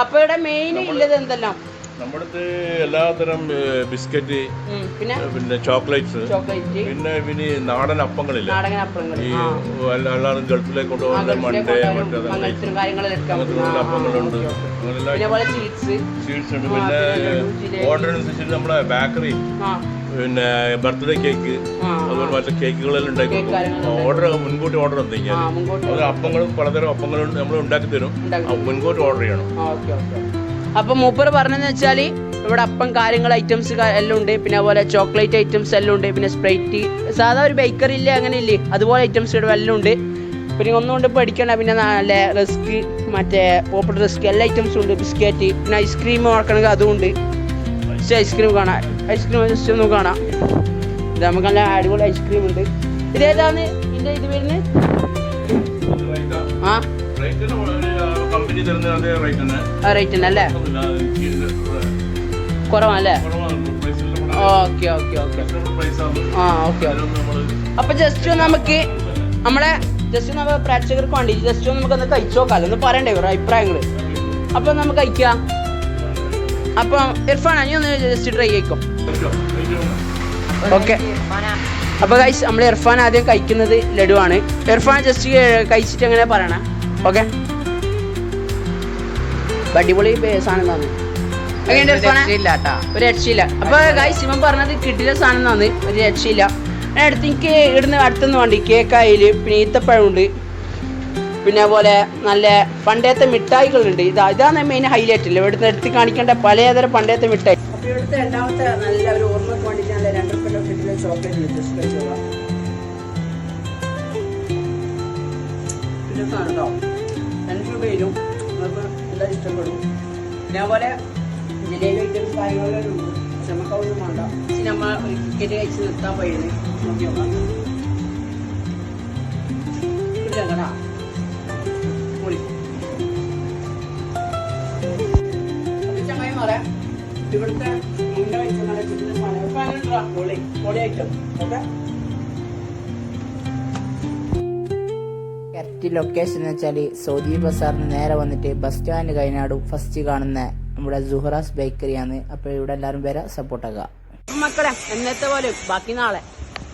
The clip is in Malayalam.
അപ്പൊ ഇവിടെ മെയിൻ ഉള്ളത് എന്തെല്ലാം? നമ്മുടെ എല്ലാതരം ബിസ്ക്കറ്റ്, പിന്നെ ചോക്ലേറ്റ്സ്, പിന്നെ നാടൻ അപ്പങ്ങളില്ല, ഈ എല്ലാവരും ഗൾഫിലേക്ക് കൊണ്ടുപോകുന്ന അപ്പങ്ങളുണ്ട്, സ്വീറ്റ്സ് ഉണ്ട്. പിന്നെ ഓർഡറിനനുസരിച്ച് നമ്മളെ ബേക്കറി, പിന്നെ ബർത്ത്ഡേ കേക്ക്, അതുപോലെ മറ്റേ കേക്കുകളെല്ലാം ഉണ്ടാക്കി മുൻകൂട്ടി ഓർഡർ എന്തെങ്കിലും അപ്പങ്ങളും പലതരം അപ്പങ്ങളും നമ്മൾ ഉണ്ടാക്കി തരും. മുൻകൂട്ടി ഓർഡർ ചെയ്യണം. അപ്പൊ മൂപ്പർ പറഞ്ഞെന്ന് വെച്ചാൽ ഇവിടെ അപ്പം കാര്യങ്ങൾ ഐറ്റംസ് എല്ലാം ഉണ്ട്. പിന്നെ അതുപോലെ ചോക്ലേറ്റ് ഐറ്റംസ് എല്ലാം ഉണ്ട്. പിന്നെ സ്പ്രൈറ്റ്, സാധാ ഒരു ബേക്കറി ഇല്ലേ അങ്ങനെ ഇല്ലേ അതുപോലെ ഐറ്റംസ് ഇവിടെ എല്ലാം ഉണ്ട്. പിന്നെ ഒന്നുകൊണ്ട് പേടിക്കണ്ട. പിന്നെ നല്ല റസ്ക്, മറ്റേ പോപ്പിൾ റസ്ക് എല്ലാ ഐറ്റംസും ഉണ്ട്. ബിസ്ക്കറ്റ്, പിന്നെ ഐസ്ക്രീം നോക്കണമെങ്കിൽ അതും ഉണ്ട്. ഐസ്ക്രീം കാണാം, ഐസ്ക്രീം ജസ്റ്റ് ഒന്ന് കാണാം. ഇത് നമുക്ക് നല്ല അടിപൊളി ഐസ്ക്രീം ഉണ്ട്. ഇതേതാണ് ഇതിൻ്റെ ഇത് വരുന്നത്? ആ റേറ്റ് തന്നെ അല്ലേ? കുറവല്ലേ? Okay okay okay. ആ ഓക്കെ. അപ്പൊ ജസ്റ്റ് നമുക്ക് നമ്മളെ പ്രേക്ഷകർക്ക് വേണ്ടി ജസ്റ്റ് നമുക്കൊന്ന് കഴിച്ചു നോക്കാമല്ലോ, ഒന്ന് പറയണ്ടേ ഇവരുടെ അഭിപ്രായങ്ങൾ. അപ്പൊ നമുക്ക് കഴിക്കാം. അപ്പൊ ഇർഫാൻ നീ ഒന്ന് ജസ്റ്റ് ട്രൈ ചെയ്യിക്കോ. ഓക്കെ. അപ്പൊ ഗൈസ് നമ്മൾ ഇർഫാൻ ആദ്യം കഴിക്കുന്നത് ലഡുവാണ്. ഇർഫാൻ ജസ്റ്റ് കഴിച്ചിട്ട് എങ്ങനെ പറയണേ? ഓക്കെ. അടിപൊളി സാധനം തന്നെ, ഒരു രക്ഷയില്ല. അപ്പൊ ഗൈസ് ഇവൻ പറഞ്ഞത് കിട്ടിയ സാധനം തന്നെ, ഒരു രക്ഷയില്ല. അടുത്ത് എനിക്ക് ഇവിടുന്ന് അടുത്തുനിന്ന് വേണ്ടി കേക്കായാല്, പിന്നെ ഈത്തപ്പഴമുണ്ട്, പിന്നെ അതുപോലെ നല്ല പണ്ടത്തെ മിഠായികളുണ്ട്. ഇതാണ് മെയിൻ ഹൈലൈറ്റ് ഇല്ല ഇവിടുന്ന് എടുത്ത് കാണിക്കേണ്ട പലതരം പണ്ടത്തെ മിഠായി. അപ്പൊ ഇവിടുത്തെ രണ്ടാമത്തെ നല്ല ഒരു ഓർമ്മക്ക് വേണ്ടിയിട്ട് നല്ല 2 രൂപ കിട്ടിയ ചോക്ലേറ്റ് കേട്ടോ. രൂപയിലും എല്ലാവരും ഇഷ്ടപ്പെടും. പിന്നെ അതുപോലെ ജിലേബി ഐറ്റംസ് കാര്യങ്ങളെല്ലാം ഉണ്ട്. പക്ഷെ നമുക്ക് അതൊന്നും വേണ്ട. നമ്മൾ ടിക്കറ്റ് കഴിച്ച് നിർത്താൻ പോയിരുന്നു. നോക്കി നോക്കാം. കിട്ടേക്കടാ പൊളി. ചങ്ങായി പറയാം ഇവിടുത്തെ മുണ്ട കഴിച്ച പൊളി ഐറ്റം. ഓക്കെ. കറക്റ്റ് ലൊക്കേഷൻ എന്ന് വെച്ചാൽ സൗദി ബസാറിന് നേരെ വന്നിട്ട് ബസ് സ്റ്റാൻഡ് കഴിഞ്ഞാടും ഫസ്റ്റ് കാണുന്ന നമ്മുടെ സുഹറാസ് ബേക്കറിയാണ്. അപ്പോൾ ഇവിടെ എല്ലാവരും വരെ സപ്പോർട്ടാക്കുക മക്കളെ. എന്നത്തെ പോലെ ബാക്കി നാളെ.